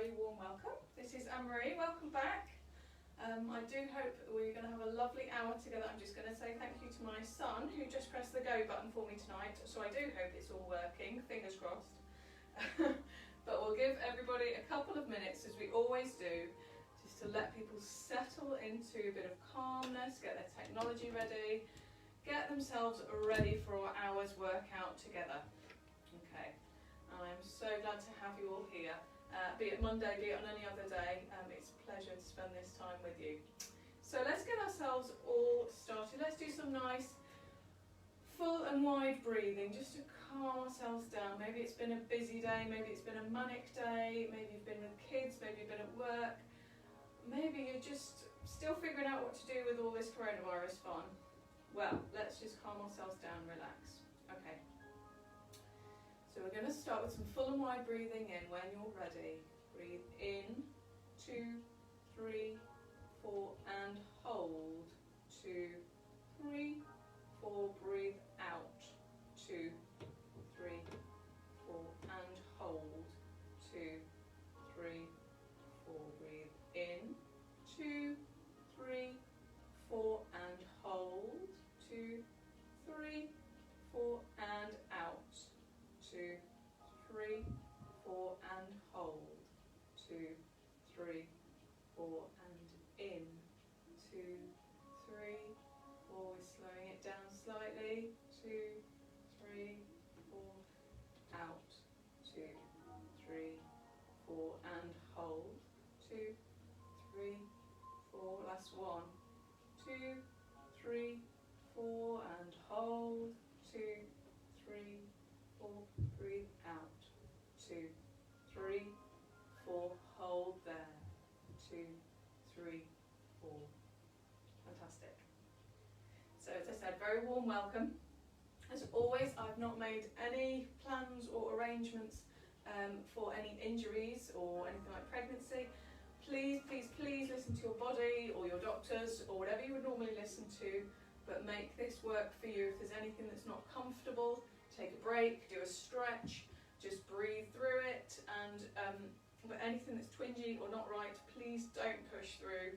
very warm welcome. This is Anne-Marie, welcome back. I do hope we're going to have a lovely hour together. I'm just going to say thank you to my son who just pressed the go button for me tonight, so I do hope it's all working, fingers crossed. But we'll give everybody a couple of minutes, as we always do, just to let people settle into a bit of calmness, get their technology ready, get themselves ready for our hour's workout together. Okay, I'm so glad to have you all here. Be it Monday, be it on any other day, it's a pleasure to spend this time with you. So let's get ourselves all started. Let's do some nice full and wide breathing just to calm ourselves down. Maybe it's been a busy day, maybe it's been a manic day, maybe you've been with kids, maybe you've been at work, maybe you're just still figuring out what to do with all this coronavirus fun. Well, let's just calm ourselves down, relax. Okay. So we're going to start with some full and wide breathing in. When you're ready, breathe in, 2, 3, 4, and hold. 2, 3, 4, breathe out. 2, 3, 4, and hold. 2, 3, 4, breathe in. 2, 3, 4, and hold. 2, 3, 4, and out. 2, 3, 4, and hold. 2, 3, 4, and in. 2, 3, 4. We're slowing it down slightly. 2, 3, 4, out. 2, 3, 4, and hold. 2, 3, 4. Last one. 2, 3, 4, and hold. 2, 3, 4, breathe out. 2, 3, 4, hold there. 2, 3, 4. Fantastic. So as I said, very warm welcome. As always, I've not made any plans or arrangements for any injuries or anything like pregnancy. Please, please, please listen to your body or your doctors or whatever you would normally listen to, but make this work for you. If there's anything that's not comfortable, take a break, do a stretch, just breathe through it, and but anything that's twingy or not right, please don't push through,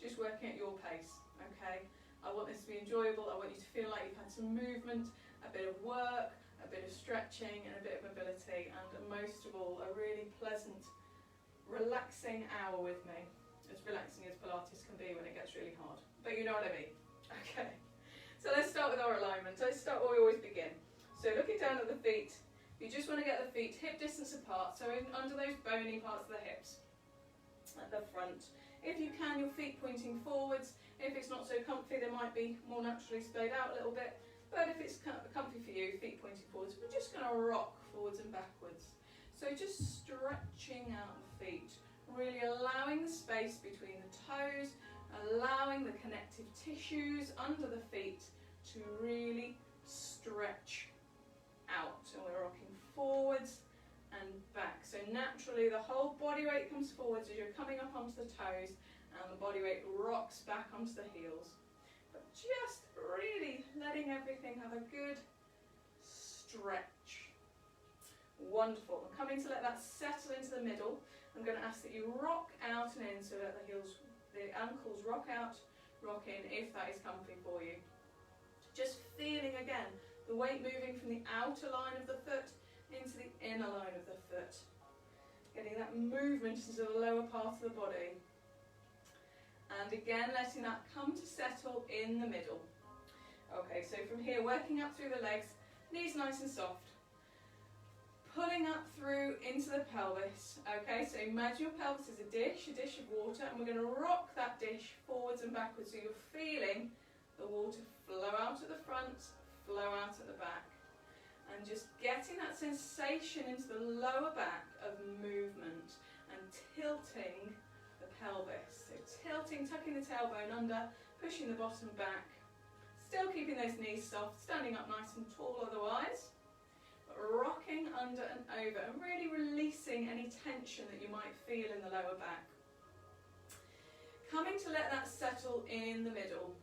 just working at your pace, okay? I want this to be enjoyable. I want you to feel like you've had some movement, a bit of work, a bit of stretching, and a bit of mobility, and most of all, a really pleasant, relaxing hour with me, as relaxing as Pilates can be when it gets really hard, but you know what I mean. Okay, so let's start with our alignment. Let's start where we always begin. So looking down at the feet, you just want to get the feet hip distance apart, so under those bony parts of the hips at the front. If you can, your feet pointing forwards. If it's not so comfy, they might be more naturally splayed out a little bit, but if it's comfy for you, feet pointing forwards, we're just going to rock forwards and backwards. So just stretching out the feet, really allowing the space between the toes, allowing the connective tissues under the feet to really stretch out. And we're rocking forwards and back. So naturally the whole body weight comes forwards as you're coming up onto the toes, and the body weight rocks back onto the heels. But just really letting everything have a good stretch. Wonderful. I'm coming to let that settle into the middle. I'm going to ask that you rock out and in, so let the ankles rock out, rock in, if that is comfy for you. Just feeling again the weight moving from the outer line of the foot into the inner line of the foot. Getting that movement into the lower part of the body. And again, letting that come to settle in the middle. Okay, so from here, working up through the legs, knees nice and soft. Pulling up through into the pelvis. Okay, so imagine your pelvis is a dish of water, and we're going to rock that dish forwards and backwards, so you're feeling the water flow out at the front, flow out at the back, and just getting that sensation into the lower back of movement and tilting the pelvis. So tilting, tucking the tailbone under, pushing the bottom back, still keeping those knees soft, standing up nice and tall otherwise, but rocking under and over and really releasing any tension that you might feel in the lower back. Coming to let that settle in the middle.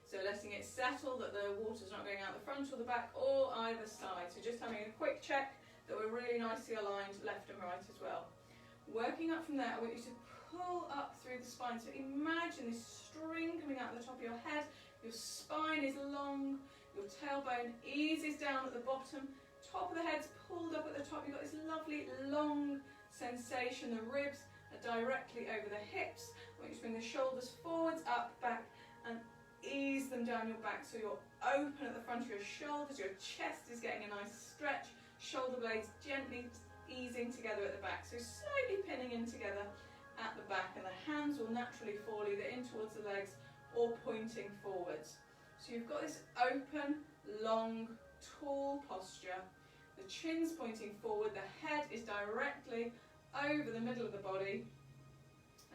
So letting it settle, that the water's not going out the front or the back or either side. So just having a quick check that we're really nicely aligned left and right as well. Working up from there, I want you to pull up through the spine. So imagine this string coming out of the top of your head. Your spine is long, your tailbone eases down at the bottom, top of the head's pulled up at the top. You've got this lovely long sensation. The ribs are directly over the hips. I want you to bring the shoulders forwards, up, back, and ease them down your back so you're open at the front of your shoulders. Your chest is getting a nice stretch. Shoulder blades gently easing together at the back, so slightly pinning in together at the back, and the hands will naturally fall either in towards the legs or pointing forwards. So you've got this open, long, tall posture. The chin's pointing forward, the head is directly over the middle of the body,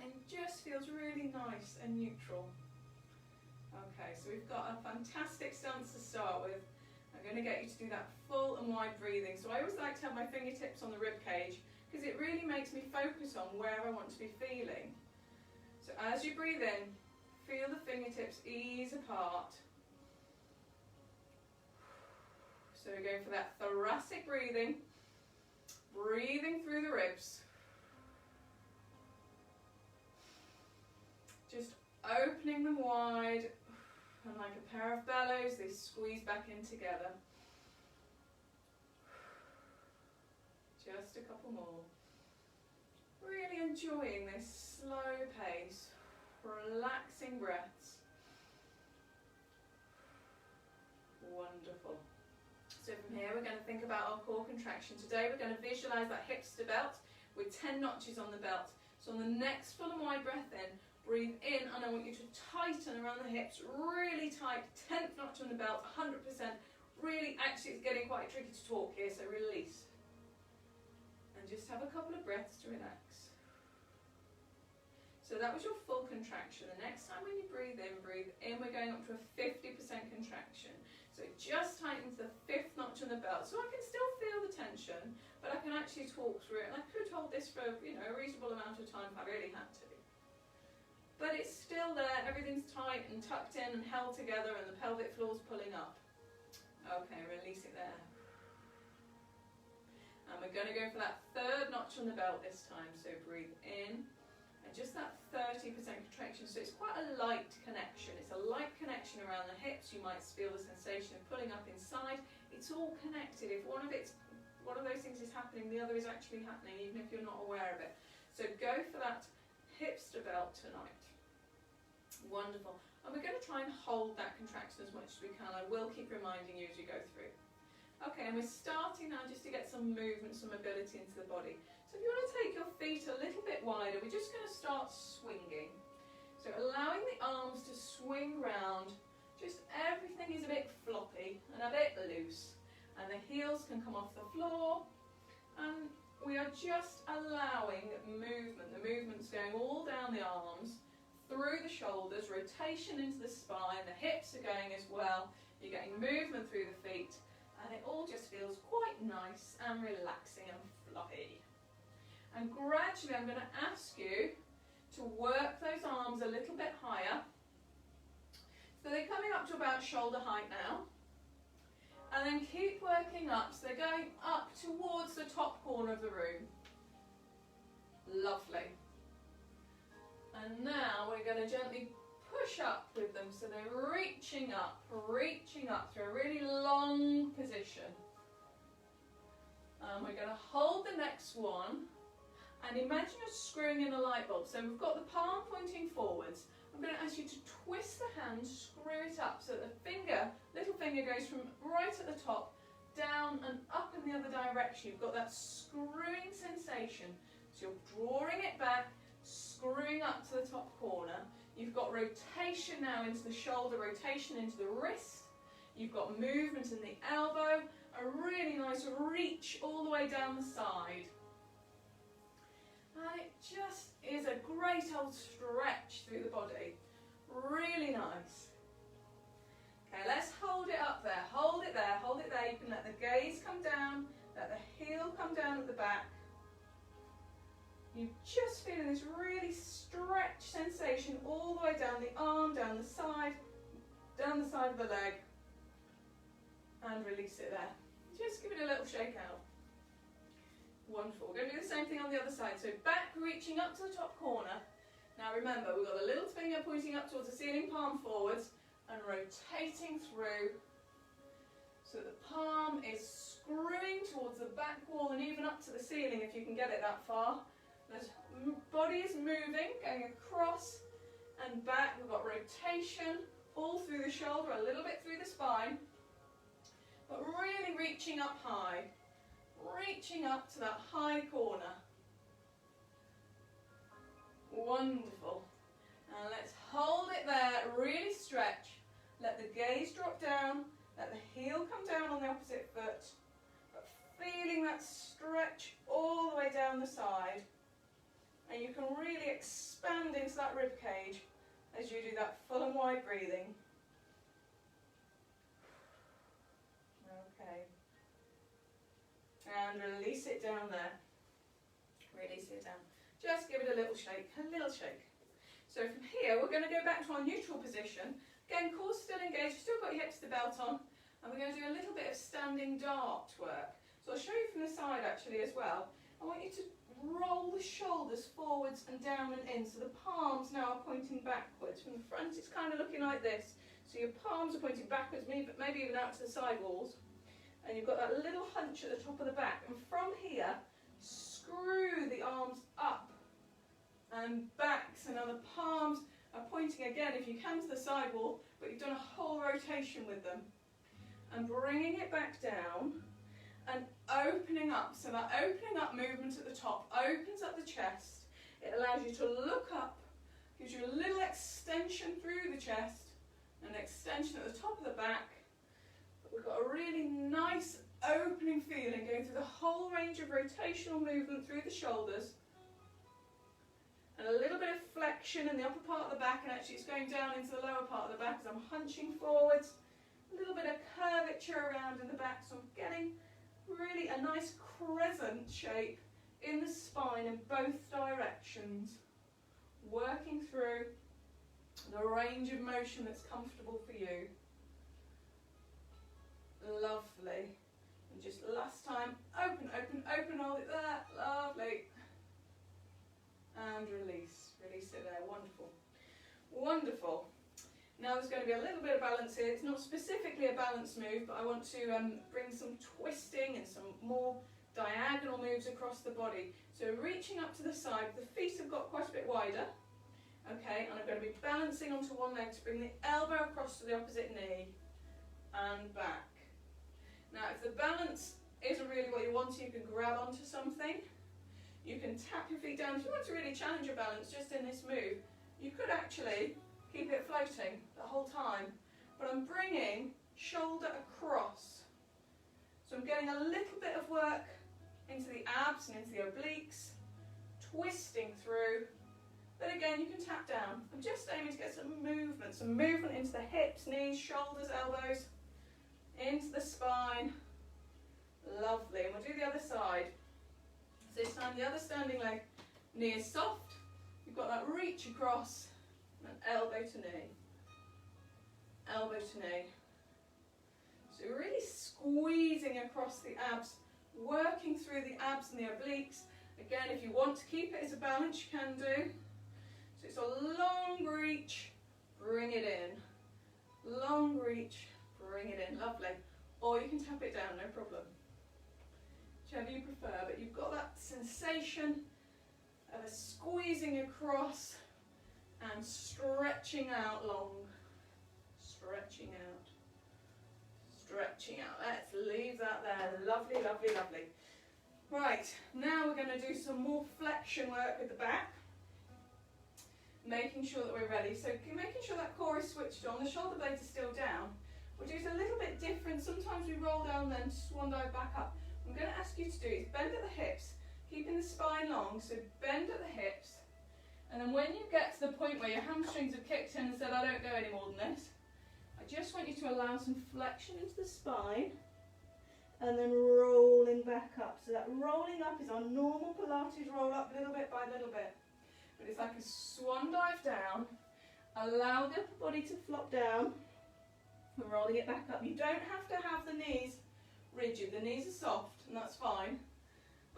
and just feels really nice and neutral. Okay, so we've got a fantastic stance to start with. I'm going to get you to do that full and wide breathing. So I always like to have my fingertips on the rib cage because it really makes me focus on where I want to be feeling. So as you breathe in, feel the fingertips ease apart. So we're going for that thoracic breathing, breathing through the ribs. Just opening them wide. And like a pair of bellows, they squeeze back in together. Just a couple more. Really enjoying this slow pace, relaxing breaths. Wonderful. So from here we're going to think about our core contraction. Today we're going to visualize that hips to belt with 10 notches on the belt. So on the next full and wide breath in, breathe in, and I want you to tighten around the hips, really tight, 10th notch on the belt, 100%. Really, actually it's getting quite tricky to talk here, so release. And just have a couple of breaths to relax. So that was your full contraction. The next time when you breathe in, we're going up to a 50% contraction. So just tighten to the 5th notch on the belt, so I can still feel the tension, but I can actually talk through it, and I could hold this for, you know, a reasonable amount of time if I really had to. But it's still there, everything's tight and tucked in and held together, and the pelvic floor's pulling up. Okay, release it there. And we're going to go for that 3rd notch on the belt this time. So breathe in, and just that 30% contraction. So it's quite a light connection. It's a light connection around the hips. You might feel the sensation of pulling up inside. It's all connected. If one of those things is happening, the other is actually happening, even if you're not aware of it. So go for that hips to belt tonight. Wonderful. And we're going to try and hold that contraction as much as we can. I will keep reminding you as you go through. Okay, and we're starting now just to get some movement, some mobility into the body. So if you want to take your feet a little bit wider, we're just going to start swinging. So allowing the arms to swing round, just everything is a bit floppy and a bit loose. And the heels can come off the floor. And we are just allowing movement. The movement's going all down the arms, through the shoulders, rotation into the spine, the hips are going as well. You're getting movement through the feet, and it all just feels quite nice and relaxing and fluffy. And gradually I'm going to ask you to work those arms a little bit higher. So they're coming up to about shoulder height now. And then keep working up, so they're going up towards the top corner of the room. Lovely. And now we're going to gently push up with them, so they're reaching up through a really long position. And we're going to hold the next one, and imagine you're screwing in a light bulb. So we've got the palm pointing forwards. I'm going to ask you to twist the hand, screw it up, so that the little finger goes from right at the top, down and up in the other direction. You've got that screwing sensation. So you're drawing it back, screwing up to the top corner. You've got rotation now into the shoulder, rotation into the wrist. You've got movement in the elbow, a really nice reach all the way down the side. And it just is a great old stretch through the body. Really nice. Okay, let's hold it up there. Hold it there, hold it there. You can let the gaze come down, let the heel come down at the back. You're just feeling this really stretch sensation all the way down the arm, down the side of the leg, and release it there. Just give it a little shake out. Wonderful. We're going to do the same thing on the other side. So back reaching up to the top corner. Now remember, we've got the little finger pointing up towards the ceiling, palm forwards, and rotating through. So the palm is screwing towards the back wall and even up to the ceiling if you can get it that far. The body is moving, going across and back. We've got rotation all through the shoulder, a little bit through the spine, but really reaching up high, reaching up to that high corner. Wonderful. Now let's hold it there, really stretch. Let the gaze drop down, let the heel come down on the opposite foot, but feeling that stretch all the way down the side. And you can really expand into that rib cage as you do that full and wide breathing. Okay. And release it down there. Release it down. Just give it a little shake, a little shake. So from here, we're going to go back to our neutral position. Again, core still engaged, still got your hips to the belt on. And we're going to do a little bit of standing dart work. So I'll show you from the side actually as well. I want you to roll the shoulders forwards and down and in. So the palms now are pointing backwards. From the front, it's kind of looking like this. So your palms are pointing backwards, maybe even out to the side walls. And you've got that little hunch at the top of the back. And from here, screw the arms up and back. So now the palms are pointing again, if you can, to the side wall, but you've done a whole rotation with them. And bringing it back down and opening up. So that opening up movement at the top opens up the chest. It allows you to look up, gives you a little extension through the chest, an extension at the top of the back. But we've got a really nice opening feeling going through the whole range of rotational movement through the shoulders. And a little bit of flexion in the upper part of the back, and actually it's going down into the lower part of the back as I'm hunching forwards. A little bit of curvature around in the back, so I'm getting really a nice crescent shape in the spine in both directions, working through the range of motion that's comfortable for you. Lovely. And just last time, open, open, open, hold it there, lovely. And release, release it there, wonderful. Wonderful. Now there's going to be a little bit of balance here. It's not specifically a balance move, but I want to bring some twisting and some more diagonal moves across the body. So reaching up to the side, the feet have got quite a bit wider. Okay, and I'm going to be balancing onto one leg to bring the elbow across to the opposite knee and back. Now if the balance isn't really what you want, you can grab onto something. You can tap your feet down. If you want to really challenge your balance just in this move, you could actually keep it floating the whole time, but I'm bringing shoulder across. So I'm getting a little bit of work into the abs and into the obliques, twisting through, but again you can tap down. I'm just aiming to get some movement into the hips, knees, shoulders, elbows, into the spine. Lovely, and we'll do the other side. So this time the other standing leg, knee is soft, you've got that reach across, and elbow to knee, elbow to knee. So really squeezing across the abs, working through the abs and the obliques. Again, if you want to keep it as a balance, you can do. So it's a long reach, bring it in. Long reach, bring it in, lovely. Or you can tap it down, no problem. Whichever you prefer, but you've got that sensation of a squeezing across and stretching out long, stretching out, stretching out. Let's leave that there. Lovely, lovely, lovely. Right, now we're going to do some more flexion work with the back, making sure that we're ready. So making sure that core is switched on, the shoulder blades are still down. We'll do it a little bit different. Sometimes we roll down then swan dive back up. What I'm going to ask you to do is bend at the hips, keeping the spine long, so bend at the hips. And then when you get to the point where your hamstrings have kicked in and said, I don't go any more than this, I just want you to allow some flexion into the spine and then rolling back up. So that rolling up is our normal Pilates roll up little bit by little bit. But it's like a swan dive down. Allow the upper body to flop down and rolling it back up. You don't have to have the knees rigid. The knees are soft and that's fine.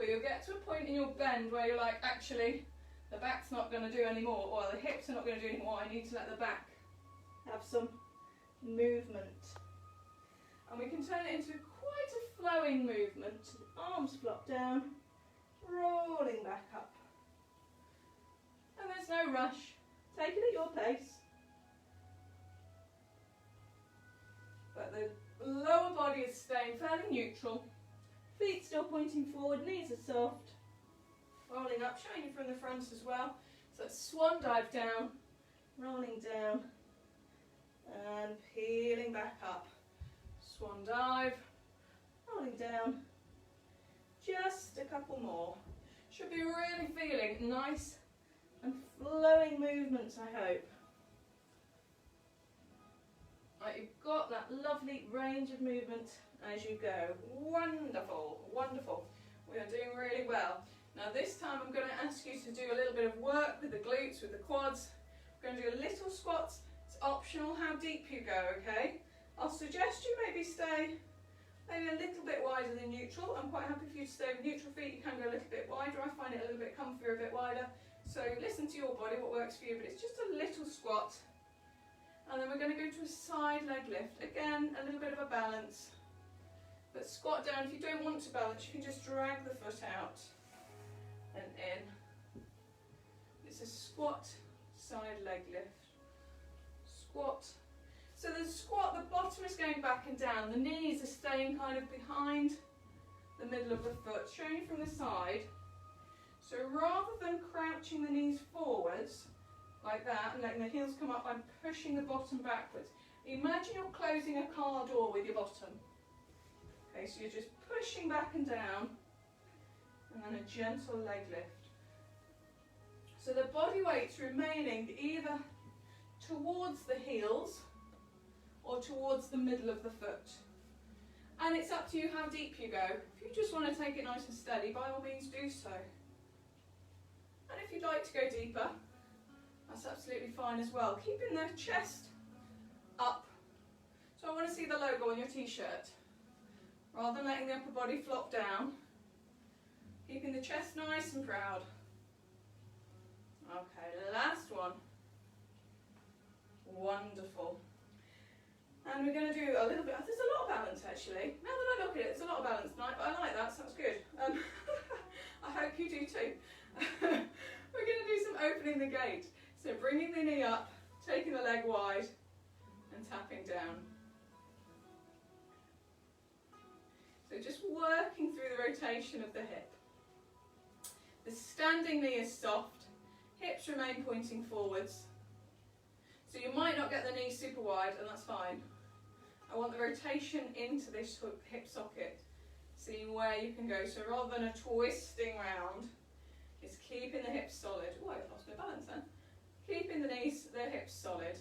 but you'll get to a point in your bend where you're like, actually, the back's not going to do any more, or the hips are not going to do any more. I need to let the back have some movement. And we can turn it into quite a flowing movement. Arms flop down, rolling back up. And there's no rush. Take it at your pace. But the lower body is staying fairly neutral. Feet still pointing forward, knees are soft. Rolling up, showing you from the front as well. So swan dive down, rolling down, and peeling back up. Swan dive, rolling down. Just a couple more. Should be really feeling nice and flowing movements, I hope. Right, you've got that lovely range of movement as you go. Wonderful, wonderful. We are doing really well. Now this time I'm going to ask you to do a little bit of work with the glutes, with the quads. We're going to do a little squats. It's optional how deep you go, okay? I'll suggest you maybe stay maybe a little bit wider than neutral. I'm quite happy for you to stay with neutral feet. You can go a little bit wider. I find it a little bit comfier, a bit wider. So listen to your body, what works for you, but it's just a little squat. And then we're going to go to a side leg lift. Again, a little bit of a balance. But squat down. If you don't want to balance, you can just drag the foot out and in. It's a squat, side leg lift. Squat. So the squat, the bottom is going back and down. The knees are staying kind of behind the middle of the foot, showing you from the side. So rather than crouching the knees forwards, like that, and letting the heels come up, I'm pushing the bottom backwards. Imagine you're closing a car door with your bottom. Okay, so you're just pushing back and down, and then a gentle leg lift. So the body weight's remaining either towards the heels or towards the middle of the foot. And it's up to you how deep you go. If you just want to take it nice and steady, by all means do so. And if you'd like to go deeper, that's absolutely fine as well. Keeping the chest up. So I want to see the logo on your t-shirt. Rather than letting the upper body flop down, keeping the chest nice and proud. Okay, last one. Wonderful. And we're going to do a little bit, there's a lot of balance actually. Now that I look at it, there's a lot of balance tonight, but I like that, sounds good. I hope you do too. We're going to do some opening the gate. So bringing the knee up, taking the leg wide, and tapping down. So just working through the rotation of the hip. The standing knee is soft, hips remain pointing forwards. So you might not get the knee super wide, and that's fine. I want the rotation into this hip socket, seeing where you can go. So rather than a twisting round, it's keeping the hips solid. Oh, I've lost my balance then. Keeping the knees, the hips solid.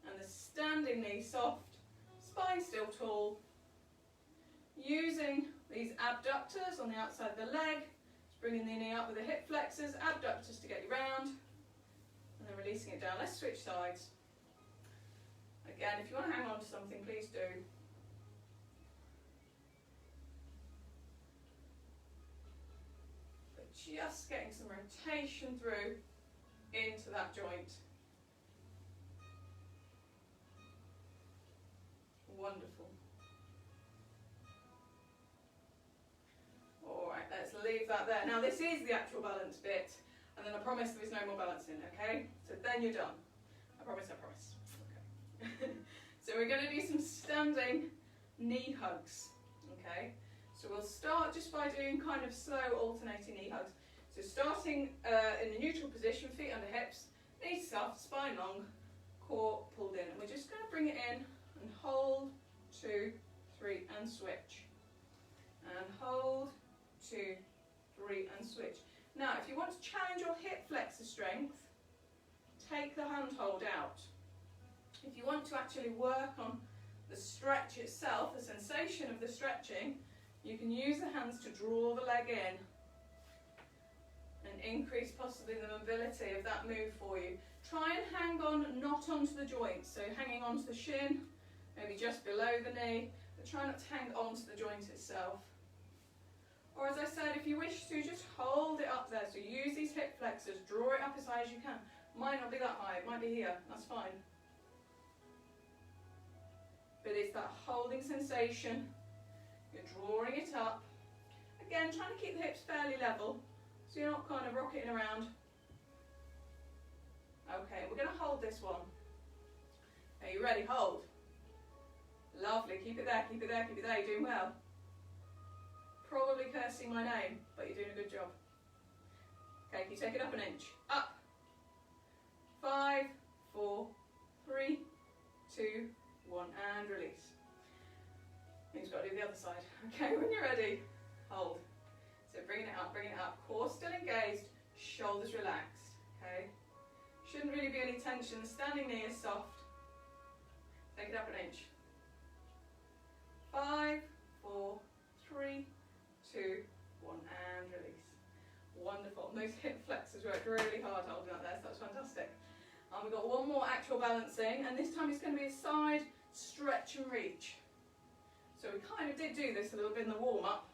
And the standing knee soft, spine still tall. Using these abductors on the outside of the leg, just bringing the knee up with the hip flexors, abductors to get you round, and then releasing it down. Let's switch sides. Again, if you want to hang on to something, please do. But just getting some rotation through into that joint. Wonderful. Alright, let's leave that there. Now this is the actual balance bit, and then I promise there is no more balancing, okay? So then you're done. I promise, I promise. Okay. So we're going to do some standing knee hugs, okay? So we'll start just by doing kind of slow alternating knee hugs. So starting in the neutral position, feet under hips, knees soft, spine long, core pulled in. And we're just going to bring it in and hold, 2, 3, and switch. And hold, 2, 3, and switch. Now, if you want to challenge your hip flexor strength, take the hand hold out. If you want to actually work on the stretch itself, the sensation of the stretching, you can use the hands to draw the leg in and increase possibly the mobility of that move for you. Try and hang on not onto the joint, so hanging onto the shin, maybe just below the knee, but try not to hang onto the joint itself. Or as I said, if you wish to, just hold it up there. So use these hip flexors, draw it up as high as you can. Might not be that high, it might be here, that's fine. But it's that holding sensation. You're drawing it up. Again, trying to keep the hips fairly level, so you're not kind of rocketing around. Okay, we're going to hold this one. Are you ready? Hold. Lovely, keep it there, keep it there, keep it there, you're doing well. Probably cursing my name, but you're doing a good job. Okay, can you take it up an inch? Up. 5, 4, 3, 2, 1, and release. Means you've got to do the other side. Okay, when you're ready, hold. So bringing it up, core still engaged, shoulders relaxed, okay? Shouldn't really be any tension, the standing knee is soft. Take it up an inch. 5, 4, 3, 2, 1, and release. Wonderful. And those hip flexors worked really hard holding up there, so that's fantastic. And we've got one more actual balancing, and this time it's going to be a side stretch and reach. So we kind of did do this a little bit in the warm-up,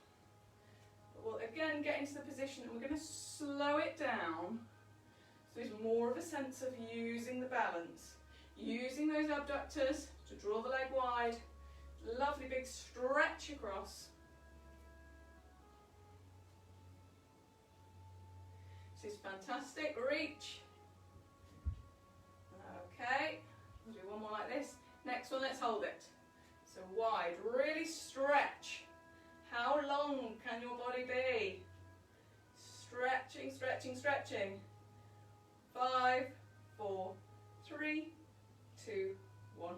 but we'll again get into the position and we're going to slow it down so there's more of a sense of using the balance, using those abductors to draw the leg wide, lovely big stretch across. This is fantastic, reach. Okay, we'll do one more like this. Next one, let's hold it. So wide, really stretch. How long can your body be? Stretching, stretching, stretching. 5, 4, 3, 2, 1.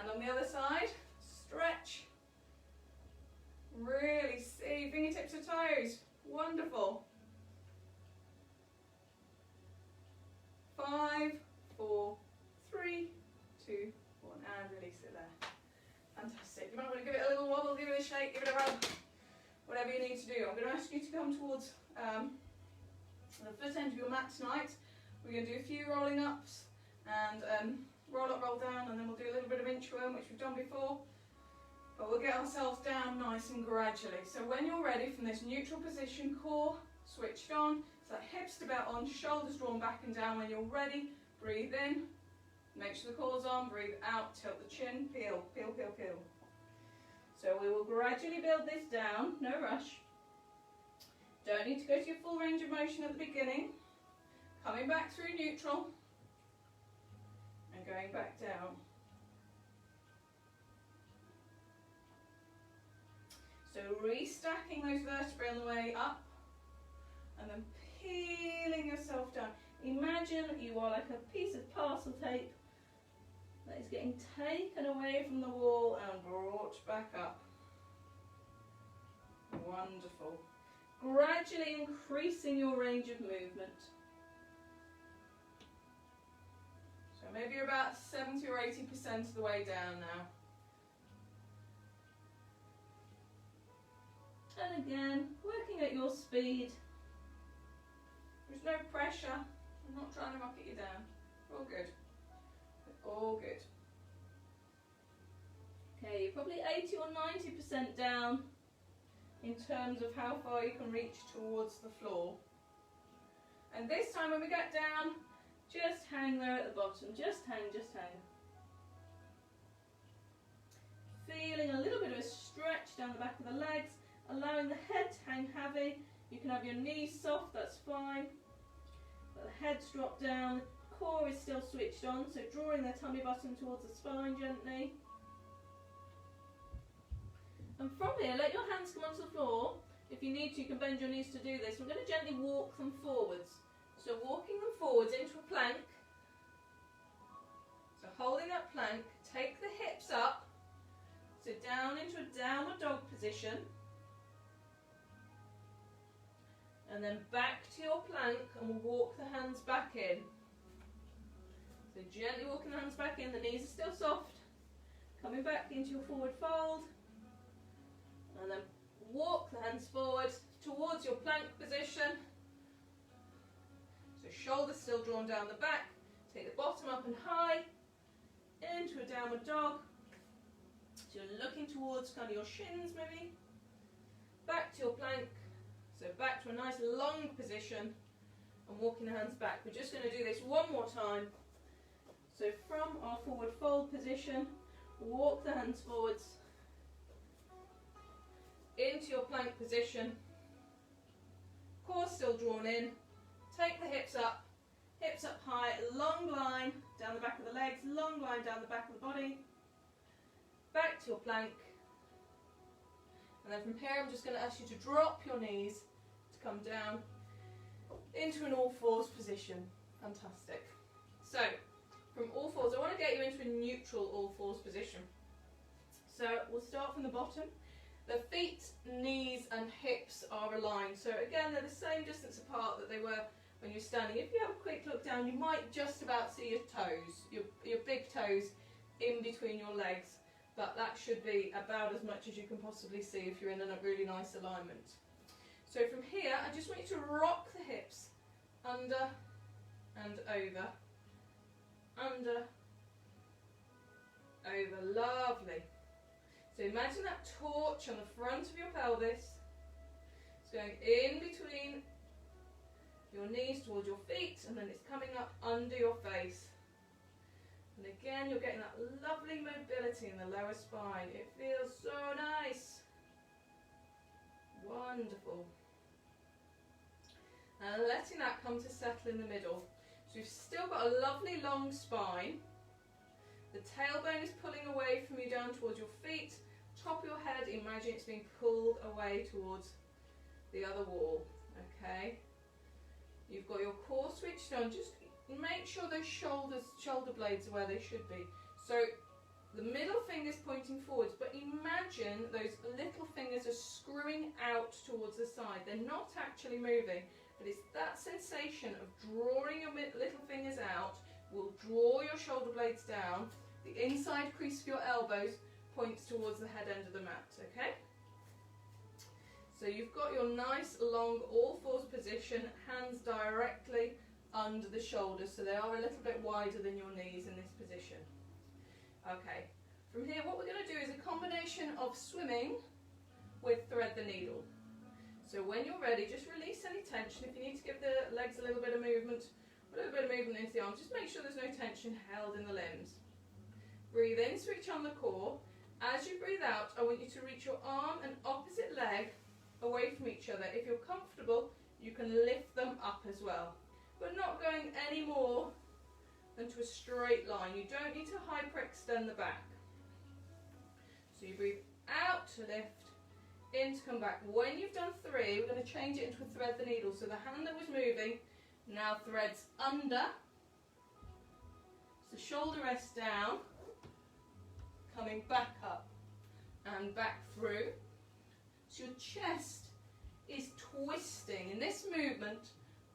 And on the other side, stretch. Really see, fingertips to toes. Wonderful. 5, 4, 3, 2, 1, and release it there. Fantastic. You might want to give it a little wobble, give it a shake, give it a rub, whatever you need to do. I'm going to ask you to come towards the foot end of your mat tonight. We're going to do a few rolling ups and roll up, roll down, and then we'll do a little bit of inchworm, which we've done before. But we'll get ourselves down nice and gradually. So when you're ready from this neutral position, core switched on, so that hips to belt on, shoulders drawn back and down. When you're ready, breathe in, make sure the core's on, breathe out, tilt the chin, peel, peel, peel, peel. So we will gradually build this down, no rush. Don't need to go to your full range of motion at the beginning. Coming back through neutral and going back down. So restacking those vertebrae on the way up and then peeling yourself down. Imagine you are like a piece of parcel tape that is getting taken away from the wall and brought back up. Wonderful. Gradually increasing your range of movement. So maybe you're about 70 or 80% of the way down now. And again, working at your speed. There's no pressure. I'm not trying to rocket you down. All good. All good. Okay, you're probably 80 or 90% down in terms of how far you can reach towards the floor. And this time when we get down, just hang there at the bottom. Just hang, just hang. Feeling a little bit of a stretch down the back of the legs, allowing the head to hang heavy. You can have your knees soft, that's fine. But the head's dropped down, the core is still switched on, so drawing the tummy button towards the spine gently. And from here, let your hands come onto the floor. If you need to, you can bend your knees to do this. We're going to gently walk them forwards. So walking them forwards into a plank. So holding that plank, take the hips up. So down into a downward dog position. And then back to your plank, and we'll walk the hands back in. So gently walking the hands back in, the knees are still soft. Coming back into your forward fold. And then walk the hands forward towards your plank position. So shoulders still drawn down the back. Take the bottom up and high. Into a downward dog. So you're looking towards kind of your shins maybe. back to your plank, so back to a nice long position and walking the hands back. We're just going to do this one more time. So from our forward fold position, walk the hands forwards into your plank position, core still drawn in, take the hips up high, long line down the back of the legs, long line down the back of the body, back to your plank, and then from here I'm just going to ask you to drop your knees to come down into an all fours position. Fantastic. So from all fours, I want to get you into a neutral all fours position. So we'll start from the bottom. The feet, knees and hips are aligned. So again, they're the same distance apart that they were when you're standing. If you have a quick look down, you might just about see your toes, your big toes in between your legs. But that should be about as much as you can possibly see if you're in a really nice alignment. So from here, I just want you to rock the hips under and over, under, over, lovely. So imagine that torch on the front of your pelvis. It's going in between your knees towards your feet, and then it's coming up under your face. And again, you're getting that lovely mobility in the lower spine. It feels so nice. Wonderful. And letting that come to settle in the middle. So you've still got a lovely long spine. The tailbone is pulling away from you down towards your feet. Top of your head, imagine it's being pulled away towards the other wall. Okay. You've got your core switched on. Just make sure those shoulder blades are where they should be. So the middle finger's pointing forwards, but imagine those little fingers are screwing out towards the side. They're not actually moving, but it's that sensation of drawing your little fingers out will draw your shoulder blades down. The inside crease of your elbows points towards the head end of the mat, okay? So you've got your nice long all fours position, hands directly under the shoulders, so they are a little bit wider than your knees in this position. Okay, from here what we're going to do is a combination of swimming with thread the needle. So when you're ready, just release any tension. If you need to give the legs a little bit of movement into the arms, just make sure there's no tension held in the limbs. Breathe in, switch on the core. As you breathe out, I want you to reach your arm and opposite leg away from each other. If you're comfortable, you can lift them up as well. But not going any more than to a straight line. You don't need to hyperextend the back. So you breathe out to lift, in to come back. When you've done 3, we're going to change it into a thread the needle. So the hand that was moving now threads under. So shoulder rest down, coming back up and back through. So your chest is twisting. In this movement,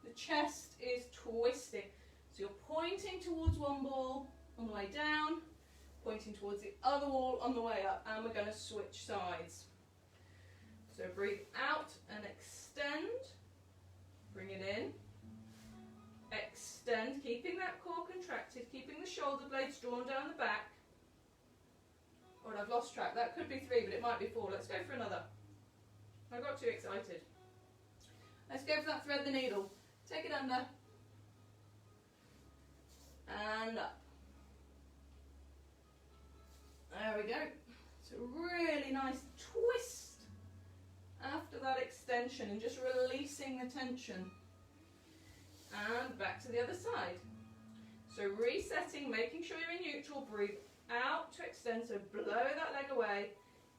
the chest is twisting. So you're pointing towards one wall on the way down, pointing towards the other wall on the way up, and we're going to switch sides. So breathe out and extend. Bring it in. Extend, keeping that core contracted, keeping the shoulder blades drawn down the back. Oh, and I've lost track. That could be 3, but it might be 4. Let's go for another. I got too excited. Let's go for that thread the needle. Take it under. And up. There we go. So really nice twist after that extension and just releasing the tension. And back to the other side. So resetting, making sure you're in neutral. Breathe out to extend, so blow that leg away,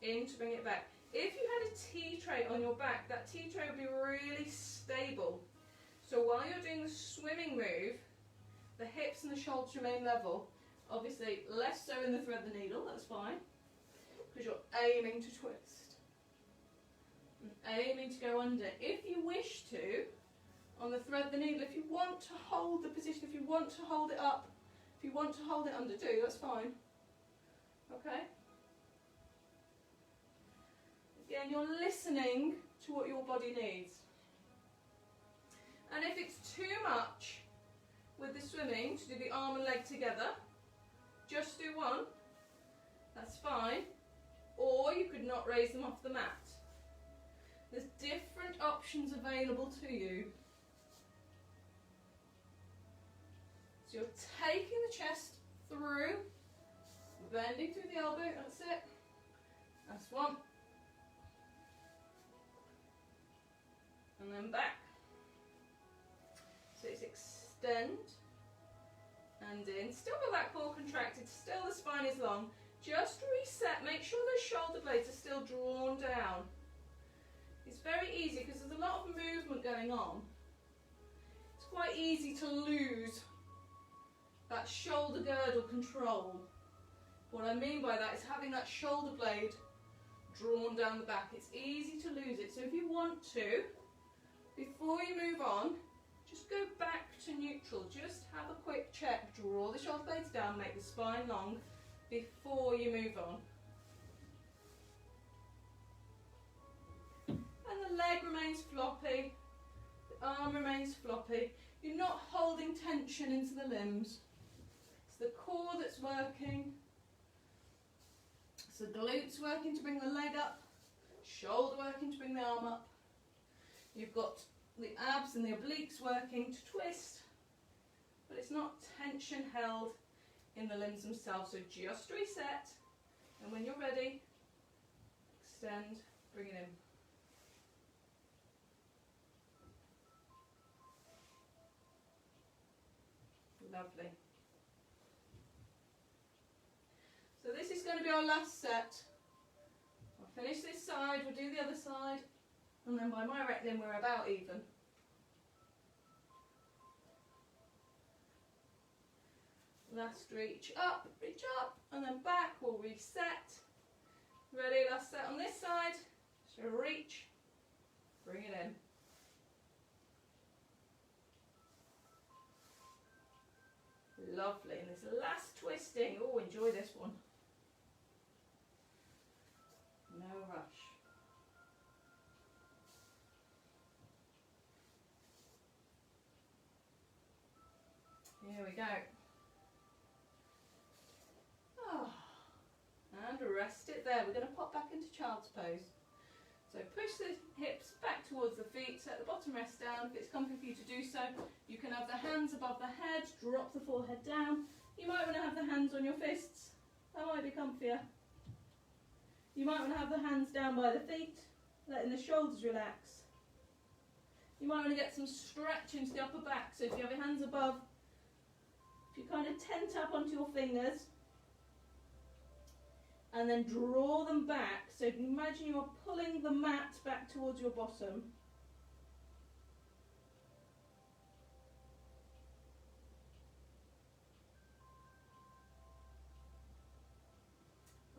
in to bring it back. If you had a tea tray on your back, that tea tray would be really stable. So while you're doing the swimming move, the hips and the shoulders remain level. Obviously, less so in the thread the needle, that's fine, because you're aiming to twist. And aiming to go under. If you wish to, on the thread the needle, if you want to hold the position, if you want to hold it up, if you want to hold it under, do, that's fine. Okay? Again, you're listening to what your body needs. And if it's too much with the swimming to do the arm and leg together, just do one, that's fine. Or you could not raise them off the mat. There's different options available to you. So you're taking the chest through, bending through the elbow, that's it. That's one. And then back. So it's extend and in. Still got that core contracted, still the spine is long. Just reset, make sure those shoulder blades are still drawn down. It's very easy because there's a lot of movement going on. It's quite easy to lose that shoulder girdle control. What I mean by that is having that shoulder blade drawn down the back. It's easy to lose it. So if you want to, before you move on, just go back to neutral. Just have a quick check. Draw the shoulder blades down, make the spine long before you move on. And the leg remains floppy, the arm remains floppy. You're not holding tension into the limbs. It's the core that's working. It's the glutes working to bring the leg up, shoulder working to bring the arm up. You've got the abs and the obliques working to twist, but it's not tension held in the limbs themselves. So just reset, and when you're ready, extend, bring it in. Lovely. So this is going to be our last set. I'll finish this side, we'll do the other side, and then by my reckoning we're about even. Last reach up, and then back, we'll reset. Ready, last set on this side. So reach, bring it in. Lovely, and this last twisting, oh, enjoy this one. No rush. Here we go. Oh, and rest it there. We're going to pop back into child's pose. So push the hips back towards the feet, set the bottom rest down. If it's comfy for you to do so, you can have the hands above the head, drop the forehead down. You might want to have the hands on your fists. That might be comfier. You might want to have the hands down by the feet, letting the shoulders relax. You might want to get some stretch into the upper back. So if you have your hands above, if you kind of tent up onto your fingers, and then draw them back. So imagine you're pulling the mat back towards your bottom.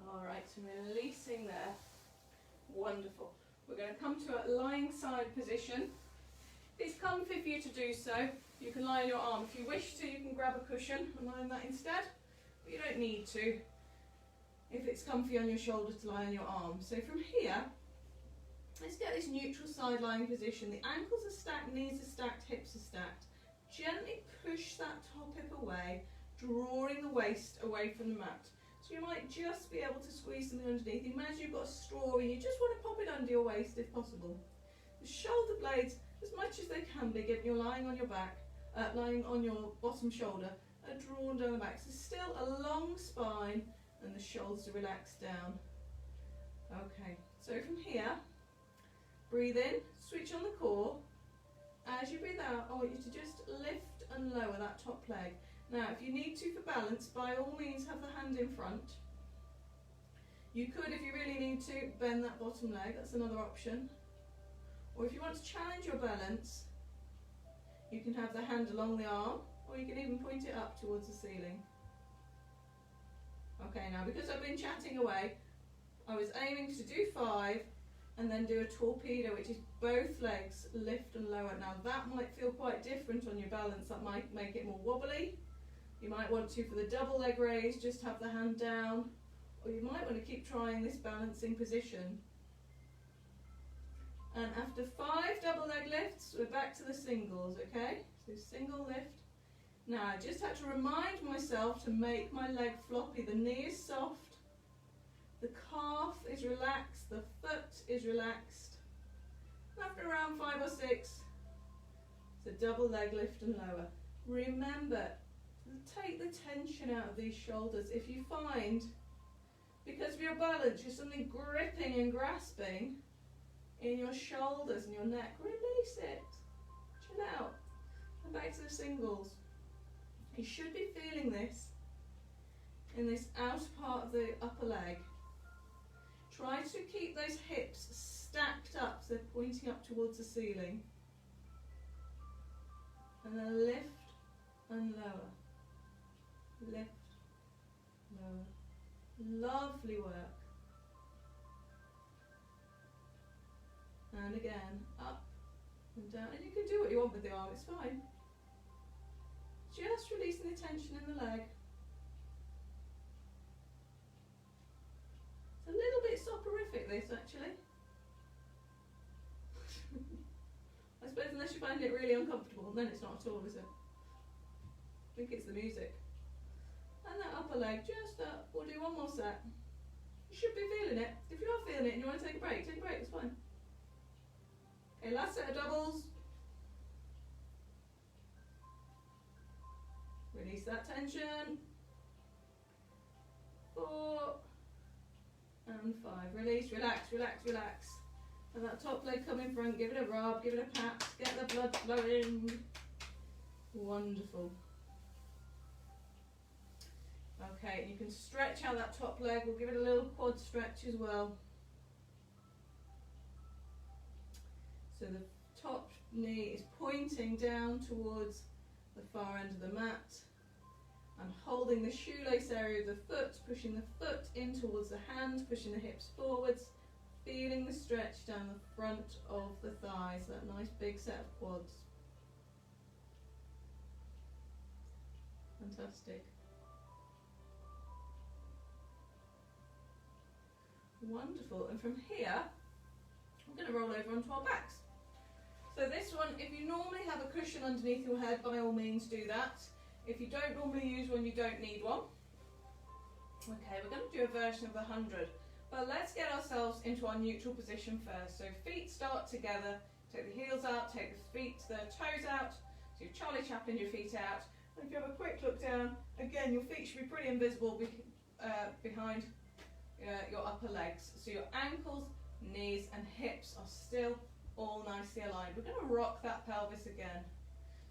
All right, so releasing there. Wonderful. We're going to come to a lying side position. If it's comfy for you to do so, you can lie on your arm. If you wish to, you can grab a cushion and lie on that instead, but you don't need to. If it's comfy on your shoulder to lie on your arm. So from here, let's get this neutral side lying position. The ankles are stacked, knees are stacked, hips are stacked. Gently push that top hip away, drawing the waist away from the mat. So you might just be able to squeeze something underneath. Imagine you've got a straw and you just want to pop it under your waist if possible. The shoulder blades, as much as they can be, given you're lying on your back, lying on your bottom shoulder, are drawn down the back. So still a long spine, and the shoulders are relaxed down. Okay, so from here, breathe in, switch on the core. As you breathe out, I want you to just lift and lower that top leg. Now, if you need to for balance, by all means have the hand in front. You could, if you really need to, bend that bottom leg, that's another option. Or if you want to challenge your balance, you can have the hand along the arm, or you can even point it up towards the ceiling. Okay, now because I've been chatting away, I was aiming to do 5 and then do a torpedo, which is both legs lift and lower. Now that might feel quite different on your balance, that might make it more wobbly. You might want to, for the double leg raise, just have the hand down, or you might want to keep trying this balancing position. And after 5 double leg lifts, we're back to the singles, okay? So single lift. Now I just had to remind myself to make my leg floppy. The knee is soft, the calf is relaxed, the foot is relaxed. After around 5 or 6, it's a double leg lift and lower. Remember, take the tension out of these shoulders. If you find, because of your balance, you're suddenly gripping and grasping in your shoulders and your neck, release it. Chill out. And back to the singles. You should be feeling this in this outer part of the upper leg. Try to keep those hips stacked up so they're pointing up towards the ceiling. And then lift and lower. Lift, lower. Lovely work. And again, up and down. And you can do what you want with the arm, it's fine. Just releasing the tension in the leg. It's a little bit soporific, this, actually. I suppose unless you find it really uncomfortable, then it's not at all, is it? I think it's the music. And that upper leg, just up. We'll do one more set. You should be feeling it. If you are feeling it and you want to take a break, it's fine. Okay, last set of doubles. Release that tension. 4 and 5. Release, relax, relax, relax. And that top leg come in front, give it a rub, give it a pat, get the blood flowing. Wonderful. Okay, you can stretch out that top leg. We'll give it a little quad stretch as well. So the top knee is pointing down towards the far end of the mat. I'm holding the shoelace area of the foot, pushing the foot in towards the hand, pushing the hips forwards, feeling the stretch down the front of the thighs, that nice big set of quads. Fantastic. Wonderful. And from here, I'm going to roll over onto our backs. So this one, if you normally have a cushion underneath your head, by all means do that. If you don't normally use one, you don't need one. Okay, we're going to do a version of the 100. But let's get ourselves into our neutral position first. So feet start together, take the heels out, take the toes out. So you've Charlie Chaplin your feet out. And if you have a quick look down, again, your feet should be pretty invisible behind your upper legs. So your ankles, knees and hips are still all nicely aligned. We're going to rock that pelvis again.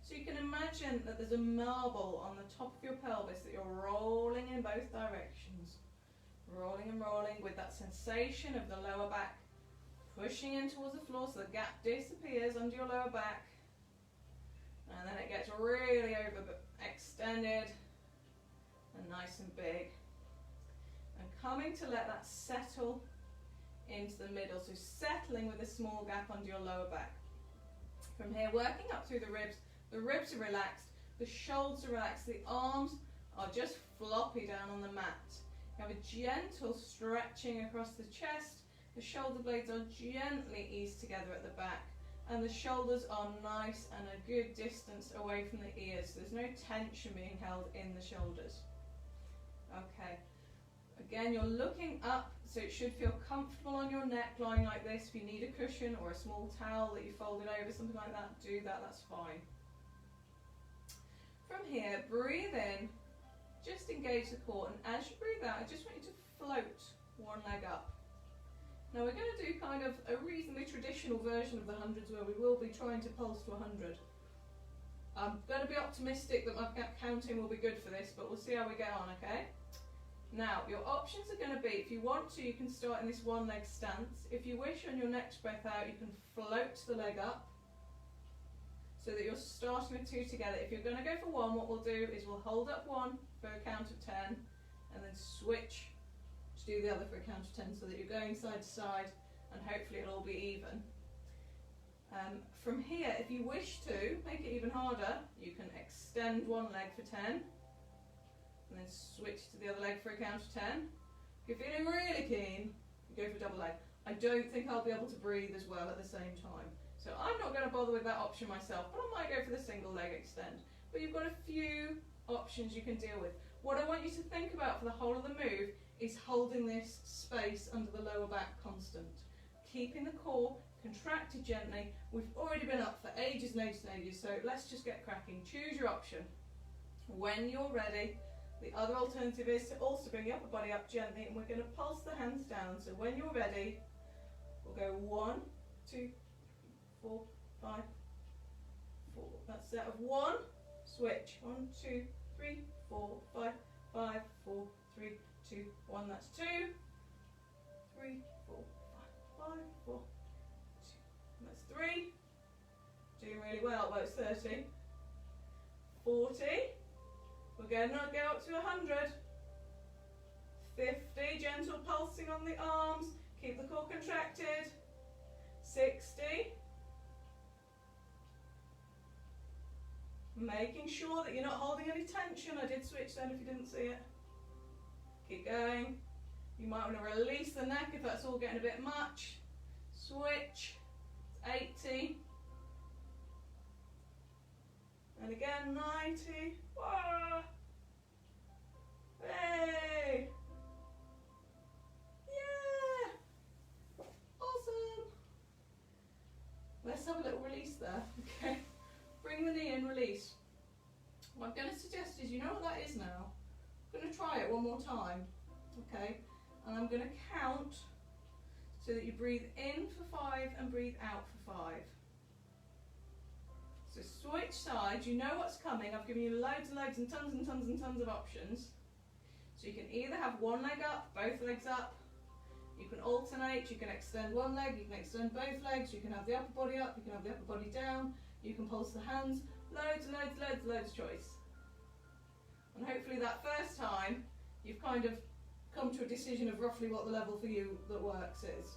So you can imagine that there's a marble on the top of your pelvis that you're rolling in both directions. Rolling and rolling with that sensation of the lower back pushing in towards the floor so the gap disappears under your lower back. And then it gets really extended and nice and big. And coming to let that settle into the middle, so settling with a small gap under your lower back. From here, working up through the ribs are relaxed, the shoulders are relaxed, the arms are just floppy down on the mat. You have a gentle stretching across the chest, the shoulder blades are gently eased together at the back, and the shoulders are nice and a good distance away from the ears, so there's no tension being held in the shoulders. Okay. Again, you're looking up, so it should feel comfortable on your neck, lying like this. If you need a cushion or a small towel that you folded over, something like that, do that, that's fine. From here, breathe in, just engage the core, and as you breathe out, I just want you to float one leg up. Now we're going to do kind of a reasonably traditional version of the 100s where we will be trying to pulse to 100. I'm going to be optimistic that my counting will be good for this, but we'll see how we get on, okay? Now, your options are going to be, if you want to, you can start in this one leg stance. If you wish, on your next breath out, you can float the leg up so that you're starting with 2 together. If you're going to go for 1, what we'll do is we'll hold up 1 for a count of 10 and then switch to do the other for a count of 10 so that you're going side to side and hopefully it'll all be even. From here, if you wish to make it even harder, you can extend one leg for 10 and then switch to the other leg for a count of 10. If you're feeling really keen, you go for double leg. I don't think I'll be able to breathe as well at the same time. So I'm not going to bother with that option myself, but I might go for the single leg extend. But you've got a few options you can deal with. What I want you to think about for the whole of the move is holding this space under the lower back constant. keeping the core contracted gently. We've already been up for ages and ages and ages, so let's just get cracking. Choose your option. When you're ready, the other alternative is to also bring your upper body up gently, and we're going to pulse the hands down. So when you're ready, we'll go 1, 2, 4, 5, 4. That's set of 1. Switch. 1, 2, 3, 4, 5, 5, 4, 3, 2, 1. That's 2, 3, 4, 5, 5, 4, 2. That's 3. Doing really well. Well, it's 30. 40. We're going to go up to 100. 50. Gentle pulsing on the arms. Keep the core contracted. 60. Making sure that you're not holding any tension. I did switch then if you didn't see it. Keep going. You might want to release the neck if that's all getting a bit much. Switch. 80. And again, 90. Whoa. Hey. Yeah. Awesome. Let's have a little release there. Okay. Bring the knee in, release. What I'm going to suggest is, you know what that is now? I'm going to try it one more time. Okay. And I'm going to count so that you breathe in for 5 and breathe out for 5. So switch sides, you know what's coming. I've given you loads and loads and tons and tons and tons of options. So you can either have one leg up, both legs up. You can alternate, you can extend one leg, you can extend both legs, you can have the upper body up, you can have the upper body down, you can pulse the hands. Loads and loads, loads, loads of choice. And hopefully that first time, you've kind of come to a decision of roughly what the level for you that works is.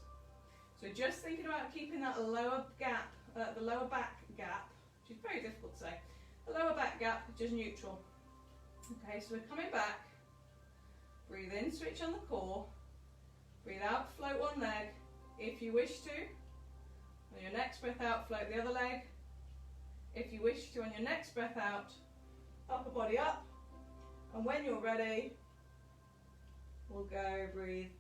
So just thinking about keeping that lower gap, the lower back gap, which is very difficult to say, the lower back gap just neutral. Okay, so we're coming back. Breathe in, switch on the core. Breathe out, float one leg if you wish to. On your next breath out, float the other leg. If you wish to, on your next breath out, upper body up. And when you're ready, we'll go breathe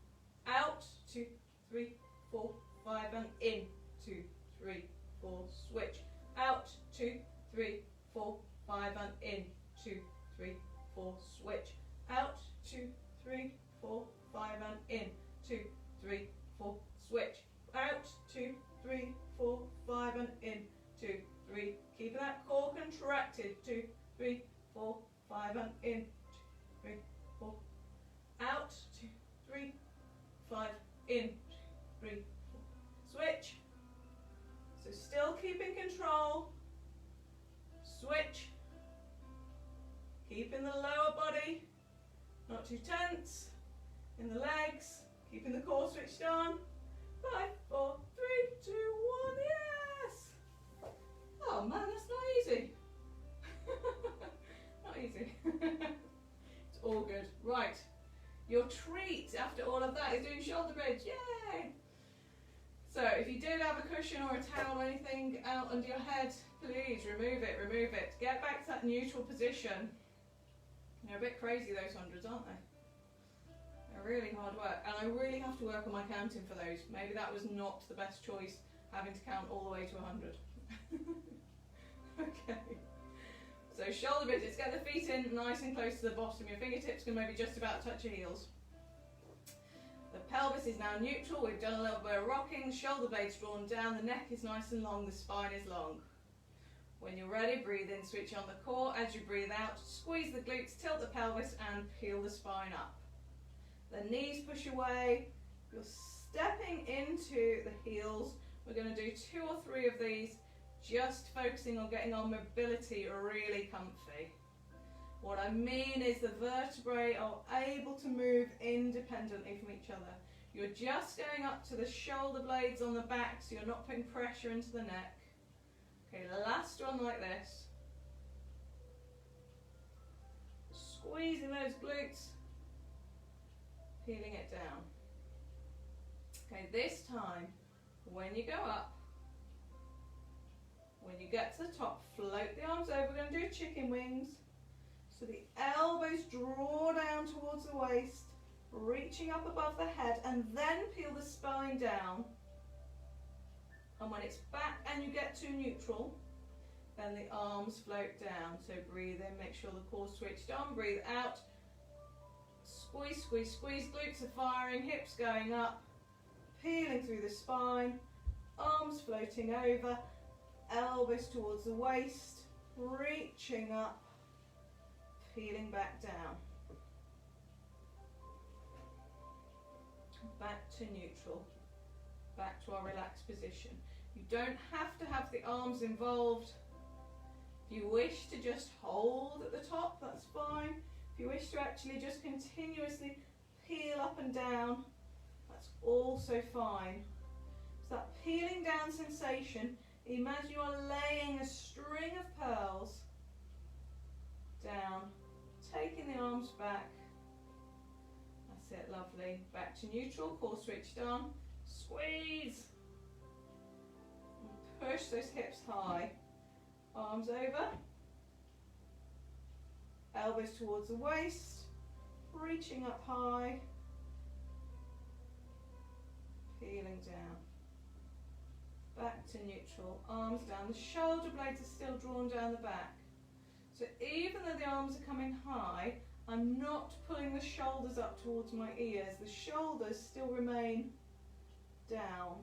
out, 2, 3, 4, 5, and in, 2, 3, 4, switch. Out, 2, 3, 4, 5, and in, 2, 3, 4, switch. Out, 2, 3, 4, 5, and in, 2, 3, 4, switch. Out, 2, 3, 4, 5, and in, 2, 3. Keeping that core contracted. 2, 3, 4, 5, and in, 2, 3, 4. Out, 2, 3, 5, in, 2, 3, 4. Switch. So still keeping control. Switch. Keeping the lower body not too tense. In the legs. Keeping the core switched on. 5, 4, 3, 2, 1. Yes! Oh man, that's not easy. Not easy. It's all good. Right. Your treat after all of that is doing shoulder bridge. Yay! So if you did have a cushion or a towel or anything out under your head, please remove it, remove it. Get back to that neutral position. They're a bit crazy, those hundreds, aren't they? They're really hard work. And I really have to work on my counting for those. Maybe that was not the best choice, having to count all the way to 100. Okay. So shoulder bridges, get the feet in nice and close to the bottom. Your fingertips can maybe just about touch your heels. The pelvis is now neutral. We've done a little bit of rocking. Shoulder blades drawn down. The neck is nice and long. The spine is long. When you're ready, breathe in, switch on the core. As you breathe out, squeeze the glutes, tilt the pelvis, and peel the spine up. The knees push away. You're stepping into the heels. We're going to do 2 or 3 of these, just focusing on getting our mobility really comfy. What I mean is the vertebrae are able to move independently from each other. You're just going up to the shoulder blades on the back, so you're not putting pressure into the neck. Okay, last one like this. Squeezing those glutes, peeling it down. Okay, this time, when you go up, when you get to the top, float the arms over. We're going to do chicken wings. So the elbows draw down towards the waist, reaching up above the head, and then peel the spine down. And when it's back and you get to neutral, then the arms float down. So breathe in, make sure the core's switched on, breathe out. Squeeze, squeeze, squeeze, glutes are firing, hips going up, peeling through the spine, arms floating over, elbows towards the waist, reaching up, peeling back down. Back to neutral, back to our relaxed position. You don't have to have the arms involved. If you wish to just hold at the top, that's fine. If you wish to actually just continuously peel up and down, that's also fine. So that peeling down sensation, imagine you are laying a string of pearls down, taking the arms back. That's it, lovely. Back to neutral, core switched on. Squeeze. And push those hips high. Arms over. Elbows towards the waist. Reaching up high. Peeling down. Back to neutral. Arms down. The shoulder blades are still drawn down the back. So even though the arms are coming high, I'm not pulling the shoulders up towards my ears. The shoulders still remain down.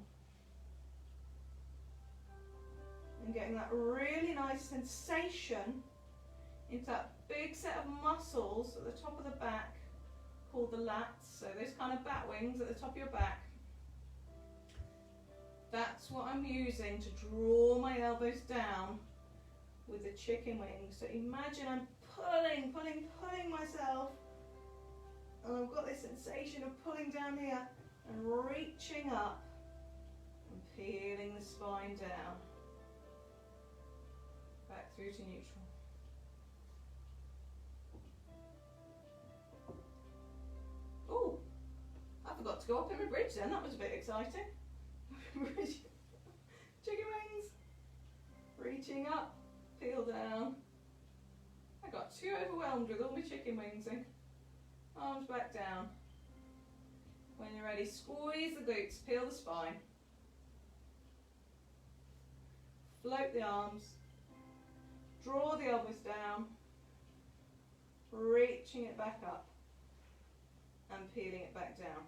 And getting that really nice sensation into that big set of muscles at the top of the back called the lats. So those kind of bat wings at the top of your back. That's what I'm using to draw my elbows down with the chicken wings. So imagine I'm pulling myself, and I've got this sensation of pulling down here and reaching up and peeling the spine down. Back through to neutral. Oh, I forgot to go up in my bridge then, that was a bit exciting. Chicken wings. Reaching up, peel down. I got too overwhelmed with all my chicken wings in. Arms back down. When you're ready, squeeze the glutes, peel the spine. Float the arms. Draw the elbows down. Reaching it back up. And peeling it back down.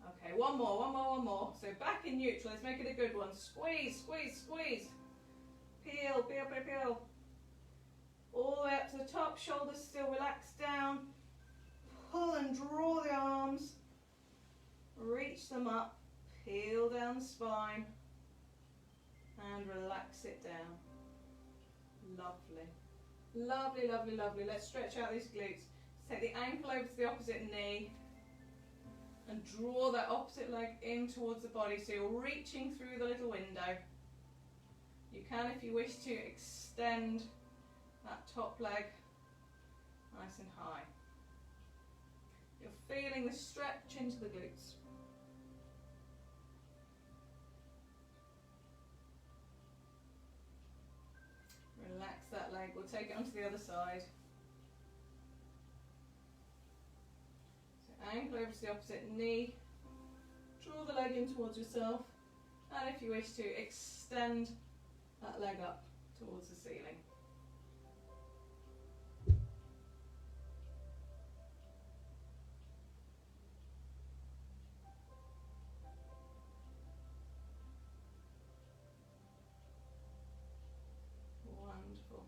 Okay, one more. So back in neutral, let's make it a good one. Squeeze, squeeze, squeeze. Peel, peel, peel, peel. All the way up to the top, shoulders still relaxed down. Pull and draw the arms. Reach them up. Peel down the spine. And relax it down. Lovely. Lovely, lovely, lovely. Let's stretch out these glutes. Take the ankle over to the opposite knee. And draw that opposite leg in towards the body. So you're reaching through the little window. You can, if you wish to, extend that top leg nice and high. You're feeling the stretch into the glutes. Relax that leg. We'll take it onto the other side. So ankle over to the opposite knee. Draw the leg in towards yourself. And if you wish to, extend that leg up towards the ceiling. Wonderful.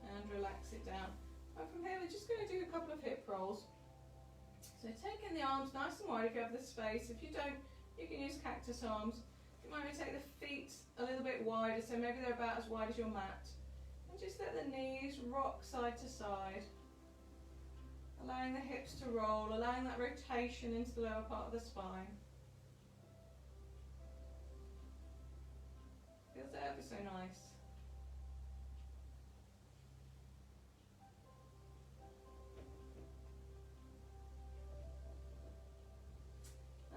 And relax it down. And from here we're just going to do a couple of hip rolls. So taking the arms nice and wide if you have the space. If you don't, you can use cactus arms. You might take the feet a little bit wider, so maybe they're about as wide as your mat. And just let the knees rock side to side. Allowing the hips to roll, allowing that rotation into the lower part of the spine. Feels ever so nice.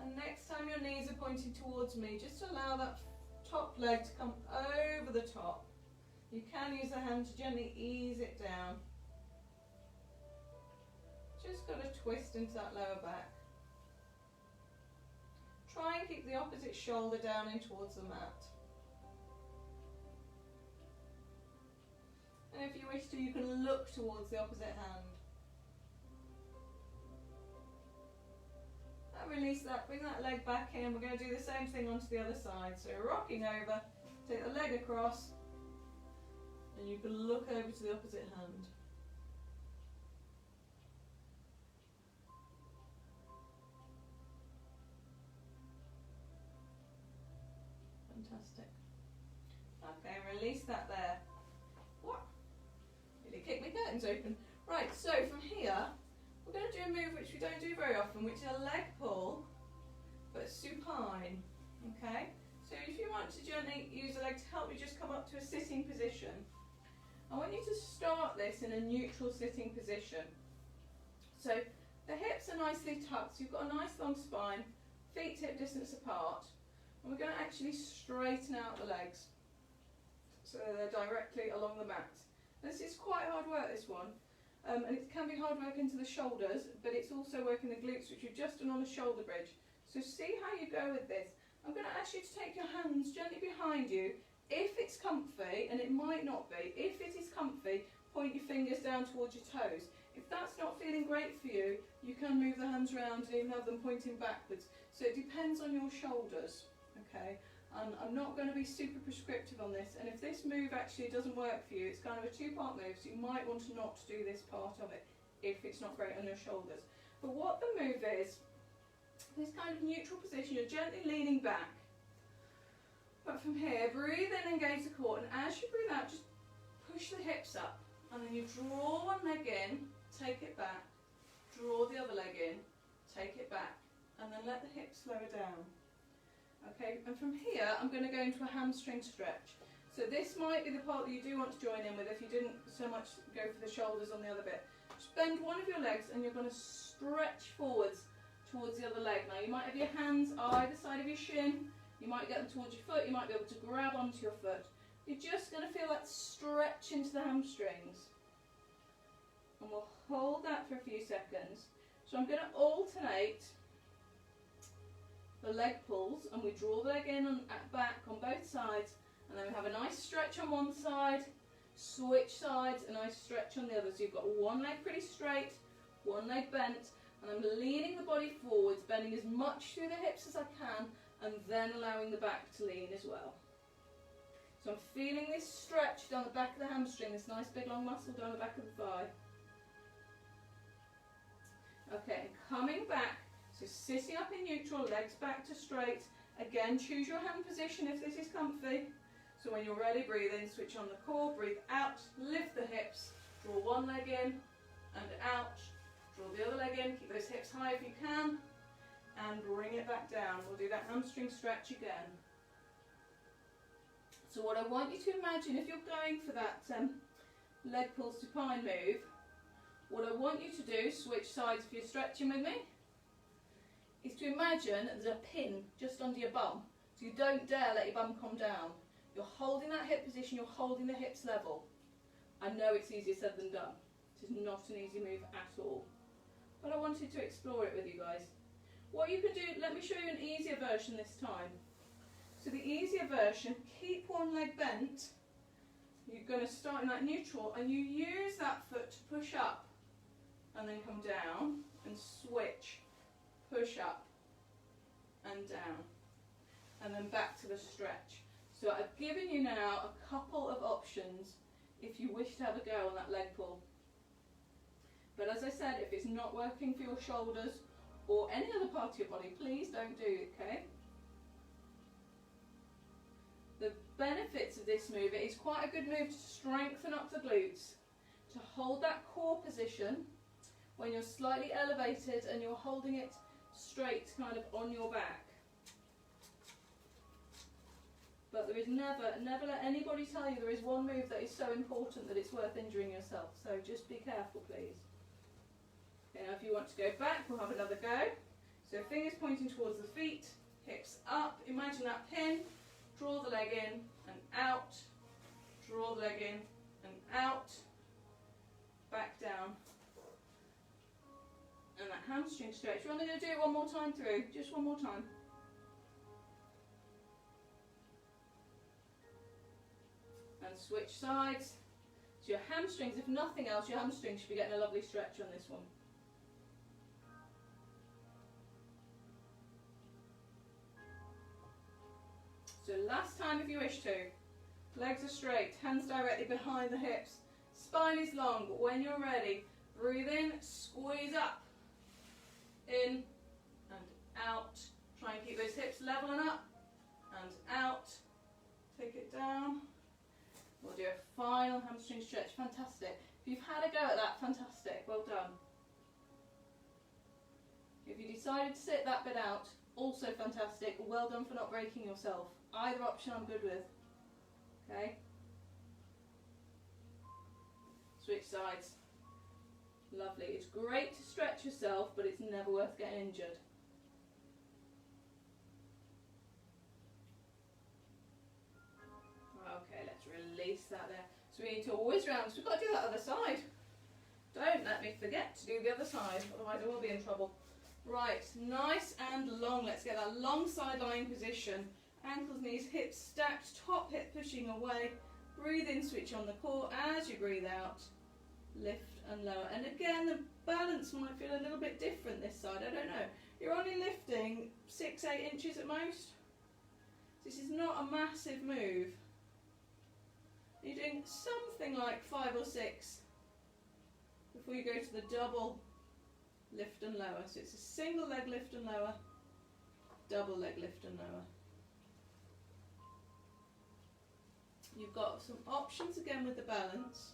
And next time your knees are pointing towards me, just allow that top leg to come over the top. You can use the hand to gently ease it down. Just got to twist into that lower back. try and keep the opposite shoulder down in towards the mat. And if you wish to, you can look towards the opposite hand. And release that, bring that leg back in. We're going to do the same thing onto the other side. So rocking over, take the leg across, and you can look over to the opposite hand. Fantastic. Okay, release that there. What? Nearly kicked my curtains open. Right, so from here, we're going to do a move which we don't do very often, which is a leg pull, but supine. Okay? So if you want to gently use a leg to help you just come up to a sitting position, I want you to start this in a neutral sitting position. So the hips are nicely tucked, so you've got a nice long spine, feet hip distance apart, and we're going to actually straighten out the legs so they're directly along the mat. This is quite hard work, this one, and it can be hard work into the shoulders, but it's also working the glutes, which you've just done on the shoulder bridge. So see how you go with this. I'm going to ask you to take your hands gently behind you. If it's comfy, and it might not be, if it is comfy, point your fingers down towards your toes. If that's not feeling great for you, you can move the hands around and even have them pointing backwards. So it depends on your shoulders, okay? I'm not going to be super prescriptive on this, and if this move actually doesn't work for you, it's kind of a two-part move, so you might want to not do this part of it if it's not great on your shoulders. But what the move is, this kind of neutral position, you're gently leaning back. But from here, breathe in, engage the core, and as you breathe out, just push the hips up. And then you draw one leg in, take it back, draw the other leg in, take it back, and then let the hips lower down. Okay, and from here, I'm going to go into a hamstring stretch. So this might be the part that you do want to join in with if you didn't so much go for the shoulders on the other bit. Just bend one of your legs and you're going to stretch forwards towards the other leg. Now you might have your hands either side of your shin, you might get them towards your foot, you might be able to grab onto your foot. You're just going to feel that stretch into the hamstrings. And we'll hold that for a few seconds. So I'm going to alternate the leg pulls, and we draw the leg in and back on both sides, and then we have a nice stretch on one side, switch sides, a nice stretch on the other. So you've got one leg pretty straight, one leg bent, and I'm leaning the body forwards, bending as much through the hips as I can, and then allowing the back to lean as well. So I'm feeling this stretch down the back of the hamstring, this nice big long muscle down the back of the thigh. Okay, and coming back, so sitting up in neutral, legs back to straight. Again, choose your hand position if this is comfy. So when you're ready, breathe in, switch on the core, breathe out, lift the hips, draw one leg in and out, draw the other leg in, keep those hips high if you can, and bring it back down. We'll do that hamstring stretch again. So what I want you to imagine, if you're going for that leg pull supine move, what I want you to do, switch sides if you're stretching with me, is to imagine there's a pin just under your bum. So you don't dare let your bum come down. You're holding that hip position, you're holding the hips level. I know it's easier said than done. It is not an easy move at all. But I wanted to explore it with you guys. What you can do, let me show you an easier version this time. So the easier version, keep one leg bent. You're going to start in that neutral, and you use that foot to push up and then come down and switch. Push up and down, and then back to the stretch. So I've given you now a couple of options if you wish to have a go on that leg pull. But as I said, if it's not working for your shoulders or any other part of your body, please don't do it, okay? The benefits of this move, it is quite a good move to strengthen up the glutes, to hold that core position when you're slightly elevated and you're holding it straight kind of on your back. But there is never let anybody tell you there is one move that is so important that it's worth injuring yourself. So just be careful, please. Okay, now if you want to go back, we'll have another go. So fingers pointing towards the feet, hips up, imagine that pin, draw the leg in and out, draw the leg in and out, back down. And that hamstring stretch. We're only going to do it one more time through, just one more time. switch sides. So your hamstrings, if nothing else, your hamstrings should be getting a lovely stretch on this one. So last time if you wish to. Legs are straight, hands directly behind the hips. Spine is long, but when you're ready, breathe in, squeeze up. In and out. Try and keep those hips level and up. And out. Take it down. We'll do a final hamstring stretch. Fantastic. If you've had a go at that, fantastic. Well done. If you decided to sit that bit out, also fantastic. Well done for not breaking yourself. Either option I'm good with. Okay? Switch sides. Lovely. It's great to stretch yourself, but it's never worth getting injured. Okay, let's release that there. So we need to always round. So we've got to do that other side. Don't let me forget to do the other side, otherwise I will be in trouble. Right, nice and long. Let's get that long side lying position. Ankles, knees, hips stacked, top hip pushing away. Breathe in, switch on the core. As you breathe out, lift and lower. And again, the balance might feel a little bit different this side. I don't know. You're only lifting 6-8 inches at most. This is not a massive move. You're doing something like 5 or 6 before you go to the double lift and lower. So it's a single leg lift and lower, double leg lift and lower. You've got some options again with the balance.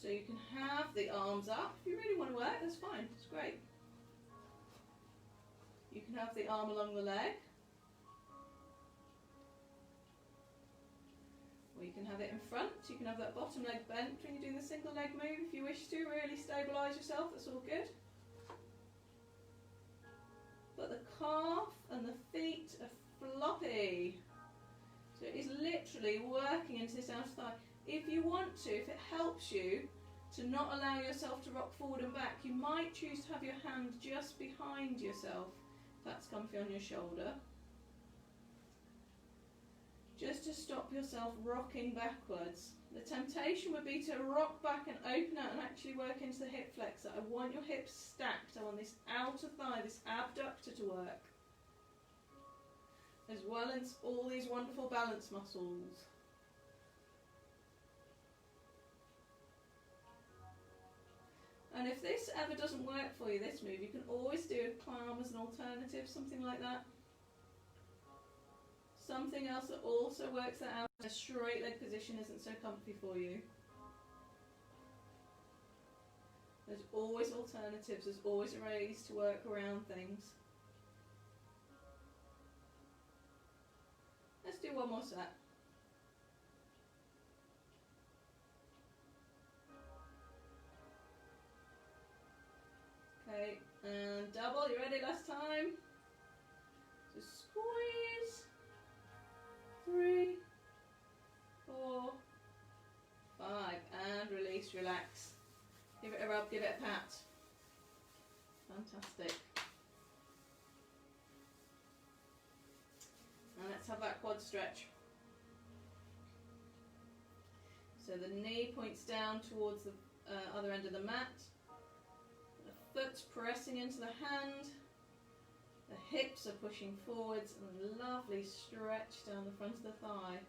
So you can have the arms up. If you really want to work, that's fine. It's great. You can have the arm along the leg. Or you can have it in front. You can have that bottom leg bent when you're doing the single leg move. If you wish to really stabilise yourself, that's all good. But the calf and the feet are floppy. So it is literally working into this outer thigh. If you want to, if it helps you to not allow yourself to rock forward and back, you might choose to have your hand just behind yourself, if that's comfy on your shoulder. Just to stop yourself rocking backwards. The temptation would be to rock back and open out and actually work into the hip flexor. I want your hips stacked. I want this outer thigh, this abductor to work. As well as all these wonderful balance muscles. And if this ever doesn't work for you, this move, you can always do a climb as an alternative, something like that. Something else that also works that out. A straight leg position isn't so comfy for you. There's always alternatives, there's always ways to work around things. Let's do one more set. Okay, and double, you ready last time? So squeeze. 3, 4, 5, and release, relax. Give it a rub, give it a pat. Fantastic. And let's have that quad stretch. So the knee points down towards the other end of the mat. The foot's pressing into the hand. The hips are pushing forwards and a lovely stretch down the front of the thigh.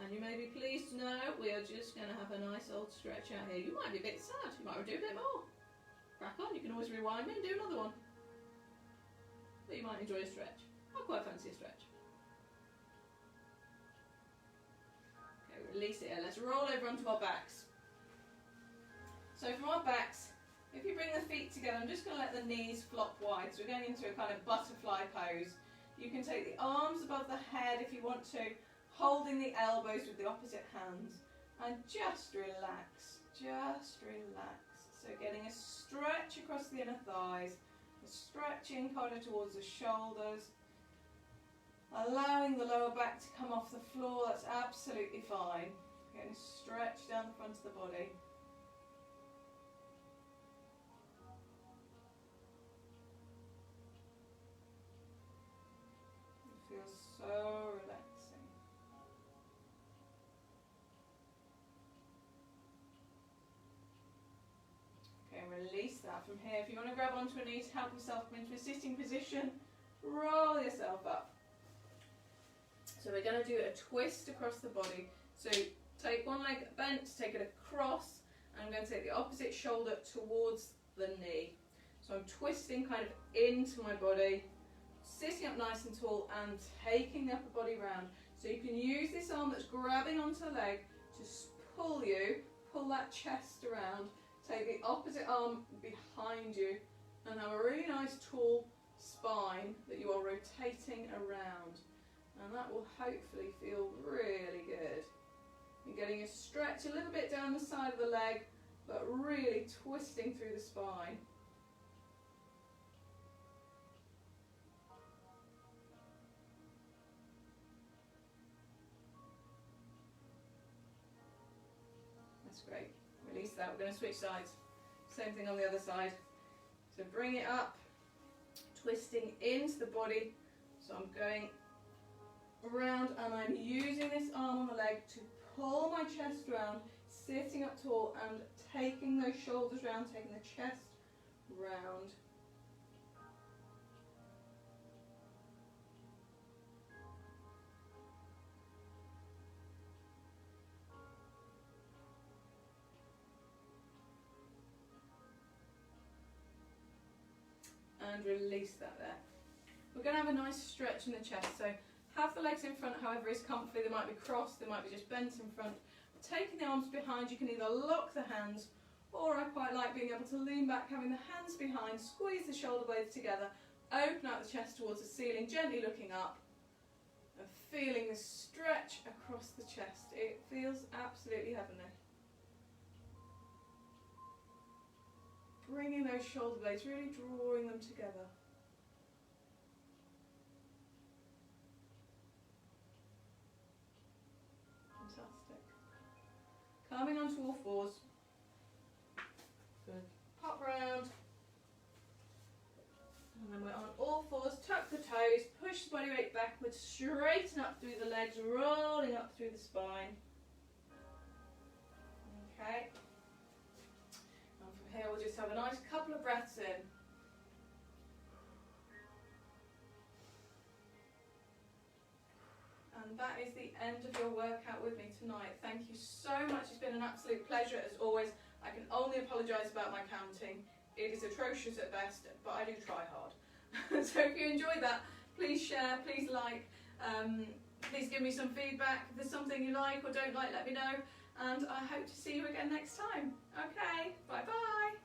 And you may be pleased to know we are just going to have a nice old stretch out here. You might be a bit sad, you might want to do a bit more. Crack on, you can always rewind me and do another one. But you might enjoy a stretch. I quite fancy a stretch. Okay, release it here. Let's roll over onto our backs. So from our backs, if you bring the feet together, I'm just going to let the knees flop wide. So we're going into a kind of butterfly pose. You can take the arms above the head if you want to, holding the elbows with the opposite hands. And just relax, just relax. So getting a stretch across the inner thighs, a stretching kind of towards the shoulders, allowing the lower back to come off the floor, that's absolutely fine. Getting a stretch down the front of the body. from here. If you want to grab onto a knee to help yourself come into a sitting position, roll yourself up. So we're going to do a twist across the body. So take one leg bent, take it across, and I'm going to take the opposite shoulder towards the knee. So I'm twisting kind of into my body, sitting up nice and tall and taking the upper body round. So you can use this arm that's grabbing onto the leg to pull that chest around, take the opposite arm behind you and have a really nice tall spine that you are rotating around. And that will hopefully feel really good. You're getting a stretch a little bit down the side of the leg, but really twisting through the spine. That's great. Release that. We're going to switch sides. Same thing on the other side. So bring it up, twisting into the body. So I'm going around and I'm using this arm on the leg to pull my chest round, sitting up tall and taking those shoulders round, taking the chest round. And release that there. We're going to have a nice stretch in the chest. So have the legs in front, however is comfy. They might be crossed, they might be just bent in front. Taking the arms behind, you can either lock the hands, or I quite like being able to lean back, having the hands behind, squeeze the shoulder blades together, open out the chest towards the ceiling, gently looking up, and feeling the stretch across the chest. It feels absolutely heavenly. Bringing those shoulder blades, really drawing them together. Fantastic. Coming onto all fours. Good. Pop round. And then we're on all fours, tuck the toes, push the body weight backwards, straighten up through the legs, rolling up through the spine. Okay. And from here we'll just have a nice couple of breaths in. And that is the end of your workout with me tonight. Thank you so much. It's been an absolute pleasure as always. I can only apologise about my counting. It is atrocious at best, but I do try hard. So if you enjoyed that, please share, please like, please give me some feedback. If there's something you like or don't like, let me know. And I hope to see you again next time. Okay, bye bye.